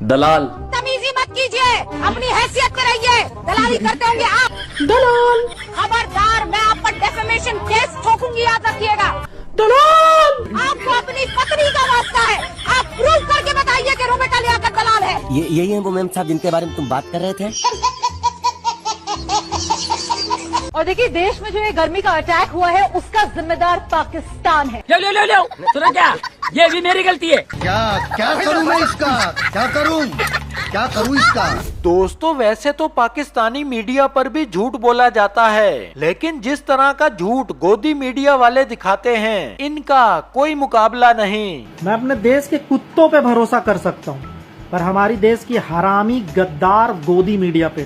दलाल। तमीजी मत कीजिए, अपनी हैसियत पे रहिए। दलाली करते होंगे आप। दलाल। खबरदार, मैं आप पर डेफेमेशन केस ठोकूंगी, याद रखिएगा। दलाल। आपको अपनी पत्नी का वास्ता है, आप प्रूव करके बताइए कि रोबेटा लियाकत दलाल है। यही है वो मैम साहब जिनके बारे में तुम बात कर रहे थे। और देखिए, देश में जो ये गर्मी का अटैक हुआ है उसका जिम्मेदार पाकिस्तान है। लो सुनो क्या, ये भी मेरी गलती है। क्या करूं मैं इसका, क्या करूं इसका। दोस्तों, वैसे तो पाकिस्तानी मीडिया पर भी झूठ बोला जाता है, लेकिन जिस तरह का झूठ गोदी मीडिया वाले दिखाते हैं, इनका कोई मुकाबला नहीं। मैं अपने देश के कुत्तों पे भरोसा कर सकता हूँ, पर हमारी देश की हरामी गद्दार गोदी मीडिया पे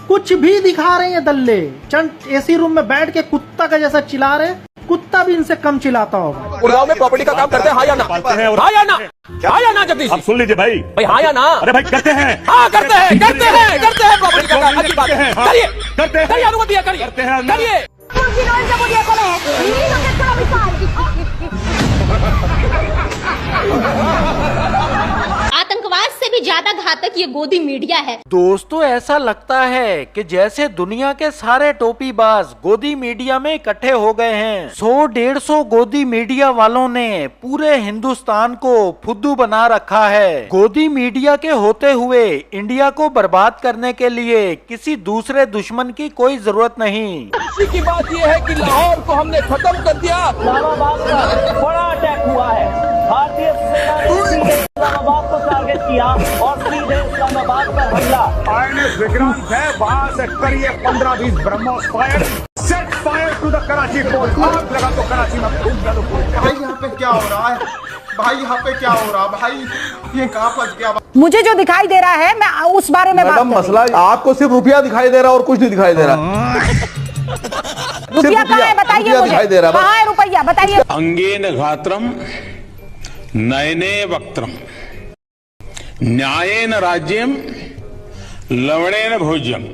कुछ भी दिखा रहे हैं दल्ले। चंद एसी रूम में बैठ के कुत्ता का जैसा चिल्ला रहे, कुत्ता भी इनसे कम चिल्लाता होगा। उड़ाव में प्रॉपर्टी का काम करते हैं, हाँ या ना? हाँ या ना? हाँ या ना जगदीश? आप सुन लीजिए भाई हाँ या ना? अरे भाई करते हैं, हाँ करते हैं प्रॉपर्टी का काम। अच्छी बात है, करिए अनुमति है, करिए। आतंकवाद से भी ज्यादा घातक ये गोदी मीडिया है। दोस्तों, ऐसा लगता है कि जैसे दुनिया के सारे टोपीबाज गोदी मीडिया में इकट्ठे हो गए हैं। 100-150 गोदी मीडिया वालों ने पूरे हिंदुस्तान को फुद्दू बना रखा है। गोदी मीडिया के होते हुए इंडिया को बर्बाद करने के लिए किसी दूसरे दुश्मन की कोई जरूरत नहीं। खुशी की बात यह है कि लाहौर को हमने खत्म कर दिया। इस्लामाबाद का बड़ा अटैक हुआ है। भारतीय सेना ने इस्लामाबाद को टारगेट किया और सीधे इस्लामाबाद पर हमला। INS विक्रांत है, वहाँ से करिए 15-20 BrahMos fire, set fire to the Karachi port. आग लगा तो कराची में फूट डालो। भाई यहाँ पे क्या हो रहा है, भाई यहाँ पे क्या हो रहा है, भाई ये कहाँ फंस गया। मुझे जो दिखाई दे रहा है, मैं उस बारे में बात मसला आपको सिर्फ रुपया दिखाई दे रहा और कुछ नहीं दिखाई दे रहा। रुपया कहाँ है बताइए मुझे, कहाँ है रुपया बताइए। अंगेन घात्रम नयने वक्त्रम न्यायेन राज्यम लवणेन भोज्यम।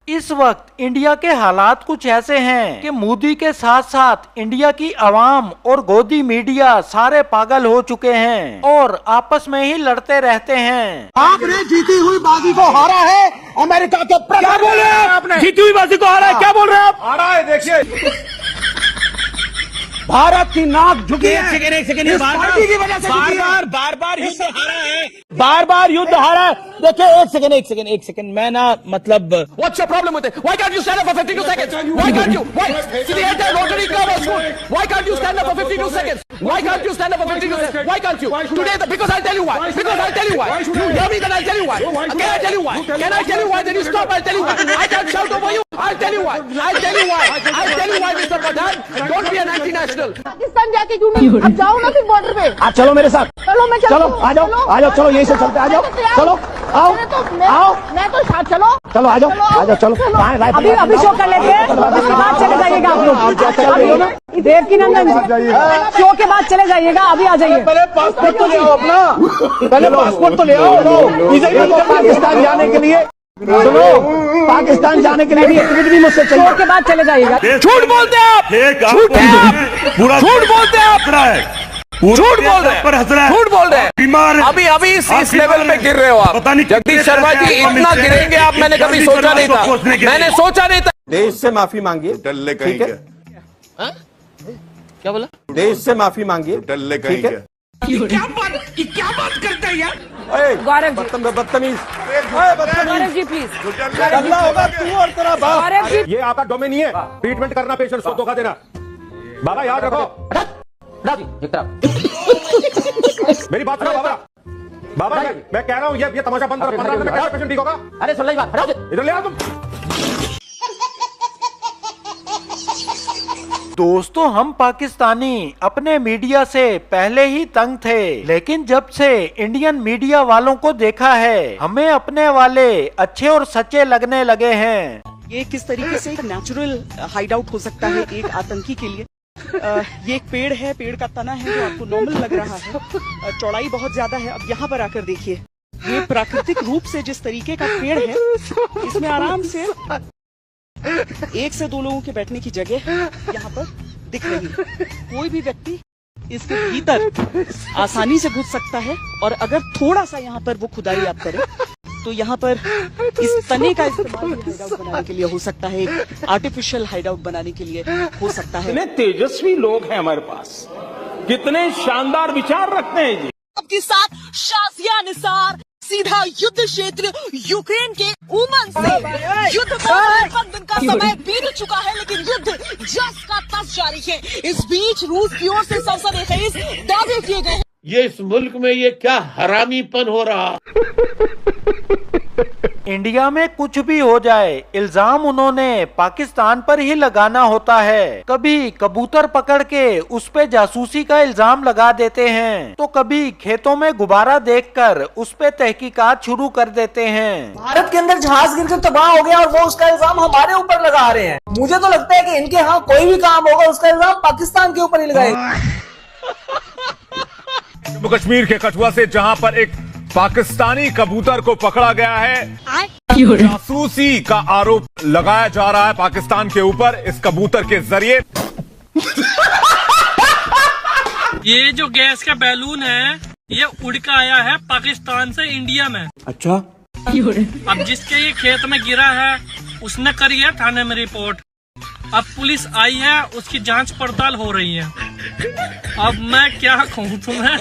इस वक्त इंडिया के हालात कुछ ऐसे हैं कि मोदी के साथ साथ इंडिया की आवाम और गोदी मीडिया सारे पागल हो चुके हैं और आपस में ही लड़ते रहते हैं। आपने जीती हुई बाजी को हारा है अमेरिका के। क्या बोल रहे हैं आपने? जीती हुई बाजी को हारा है, क्या बोल रहे हैं आप? हारा है, देखिए भारत की नाक झुकी है। एक सेकंड बार बार युद्ध हारा है, बार युद्ध हारा है। देखिए एक सेकंड मैं ना मतलब what's your problem with it? Why can't you stand up for 52 seconds? Why can't you? See the entire Rotary Club was full. Why can't you stand up for 52 seconds? Why can't you stand up for 52 seconds? Why can't you? Today, because I'll tell you why. You hear me? Then I'll tell you why. Can I tell you why? Then you stop. I'll tell you why. I can't shout over you. I'll tell you why, Mr. Pradhan. Don't be an anti-national. Pakistan जाके क्यों नहीं? अब जाओ ना फिर border पे। आप चलो मेरे साथ। चलो मैं चलो आ जाओ चलो यहीं से चलते, आ जाओ चलो आओ मैं तो साथ चलो आ जाओ अभी शो कर लेते हैं, उसके बाद चले जाइएगा आप लोग। देव की नंदन शो के बाद चले जाइएगा, अभी आ जाइए। पहले पासपोर्ट तो ले आओ अपना, पहले पासपोर्ट तो ले आओ। पाकिस्तान जाने के लिए सुनो, पाकिस्तान जाने के लिए भी टिकट भी मुझसे चाहिए। शो के बाद चले जाइएगा। झूठ बोलते हैं आप, झूठ बोलते हैं आप, झूठ बोल रहे हैं, बीमार है। अभी इस लेवल पे गिर रहे हो आप। पता नहीं जगदीश शर्मा जी इतना गिरेंगे आप, मैंने कभी सोचा नहीं था। देश से माफी मांगिए, ठीक है? क्या बोला? देश से माफी मांगिए, ठीक है? क्या बात करते हैं यार? गौरव बदतमीज जी प्लीज। होगा तू और तेरा बाप। गौरव जी, ये आपका डोमेन नहीं है ट्रीटमेंट करना, पेशेंट को धोखा देना। बाबा याद रखो, मेरी बात सुनो बाबा मैं कह रहा हूँ ये तमाशा बंद करो। 15 मिनट में क्या पेशेंट ठीक होगा? अरे सुन लो बात, इधर ले आओ तुम। दोस्तों, हम पाकिस्तानी अपने मीडिया से पहले ही तंग थे, लेकिन जब से इंडियन मीडिया वालों को देखा है, हमें अपने वाले अच्छे और सच्चे लगने लगे हैं। ये किस तरीके से एक नेचुरल हाइड आउट हो सकता है एक आतंकी के लिए। ये एक पेड़ है, पेड़ का तना है जो आपको नॉर्मल लग रहा है, चौड़ाई बहुत ज्यादा है। अब यहाँ पर आकर देखिए, ये प्राकृतिक रूप से जिस तरीके का पेड़ है, इसमें आराम से 1 से 2 लोगों के बैठने की जगह यहाँ पर दिख रही है। कोई भी व्यक्ति इसके भीतर आसानी से घुस सकता है। और अगर थोड़ा सा यहाँ पर वो खुदाई आप करें तो यहाँ पर इस तने का इस्तेमाल हाइडआउट बनाने के लिए हो सकता है, आर्टिफिशियल हाइडआउट बनाने के लिए हो सकता है। कितने तेजस्वी लोग हैं हमारे पास, कितने शानदार विचार रखते हैं जी। आपके साथ शाजिया निसार सीधा युद्ध क्षेत्र यूक्रेन के उमन से। युद्ध को 55 दिन का समय बीत चुका है, लेकिन युद्ध जस का तस जारी है। इस बीच रूस की ओर से संसद दावे किए गए। ये इस मुल्क में ये क्या हरामीपन हो रहा। इंडिया में कुछ भी हो जाए, इल्जाम उन्होंने पाकिस्तान पर ही लगाना होता है। कभी कबूतर पकड़ के उस पे जासूसी का इल्जाम लगा देते हैं, तो कभी खेतों में गुब्बारा देखकर उस पे तहकीकात शुरू कर देते हैं। भारत के अंदर जहाज गिरकर तबाह हो गया और वो उसका इल्जाम हमारे ऊपर लगा रहे हैं। मुझे तो लगता है कि इनके यहाँ कोई भी काम होगा उसका इल्जाम पाकिस्तान के ऊपर ही लगाएंगे। जम्मू कश्मीर के कठुआ से जहां पर एक पाकिस्तानी कबूतर को पकड़ा गया है, जासूसी का आरोप लगाया जा रहा है पाकिस्तान के ऊपर इस कबूतर के जरिए। ये जो गैस का बैलून है ये उड़ के आया है पाकिस्तान से इंडिया में। अच्छा, अब जिसके ये खेत में गिरा है उसने करी है थाने में रिपोर्ट। अब पुलिस आई है, उसकी जांच पड़ताल हो रही है। अब मैं क्या कहूँ तुम्हें,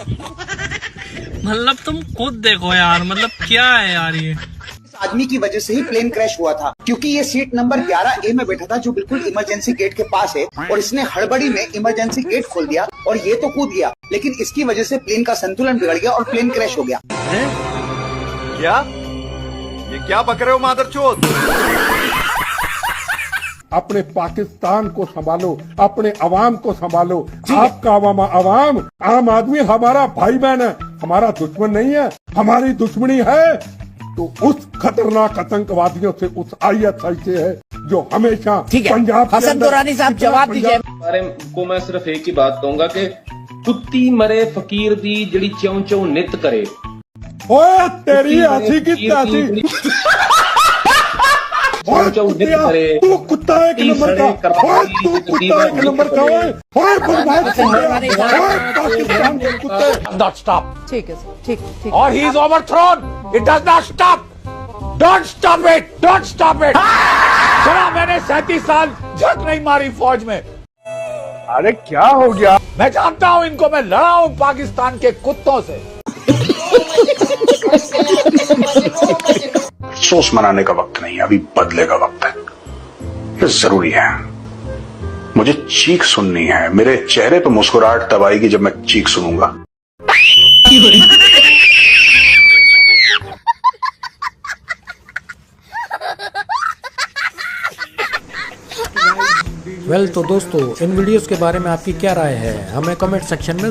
मतलब तुम खुद देखो यार, मतलब क्या है यार ये। आदमी की वजह से ही प्लेन क्रैश हुआ था, क्योंकि ये सीट नंबर 11A में बैठा था जो बिल्कुल इमरजेंसी गेट के पास है, और इसने हड़बड़ी में इमरजेंसी गेट खोल दिया और ये तो कूद गया, लेकिन इसकी वजह से प्लेन का संतुलन बिगड़ गया और प्लेन क्रैश हो गया। क्या ये क्या बक रहे हो मादरचोद? अपने पाकिस्तान को संभालो, अपने अवाम को संभालो। आपका अवाम आम आदमी हमारा भाई बहन है, हमारा दुश्मन नहीं है। हमारी दुश्मनी है तो उस खतरनाक आतंकवादियों से, उस ISI से है जो हमेशा पंजाब हसन दुरानी साहब जवाब दीजिए। बारे को मैं सिर्फ एक ही बात कहूंगा कि कुत्ती मरे फकीर दी जड़ी चौं चौं नित करे। ओए तेरी हंसी की तासी, तू कुत्ता एक नंबर का, तू कुत्ता एक नंबर का। पाकिस्तान के कुत्ते। Not stop. ठीक है सर, ठीक। Or he is overthrown. It does not stop. Don't stop it. Don't stop it. चला मैंने 37 साल झक नहीं मारी फौज में। अरे क्या हो गया? मैं जानता हूँ इनको, मैं लड़ा हूँ पाकिस्तान के कुत्तों से। अफसोस मनाने का वक्त नहीं है, अभी बदले का वक्त है। ये जरूरी है। मुझे चीख सुननी है, मेरे चेहरे पे मुस्कुराहट तब आएगी जब मैं चीख सुनूंगा। वेल तो दोस्तों, इन वीडियोस के बारे में आपकी क्या राय है, हमें कमेंट सेक्शन में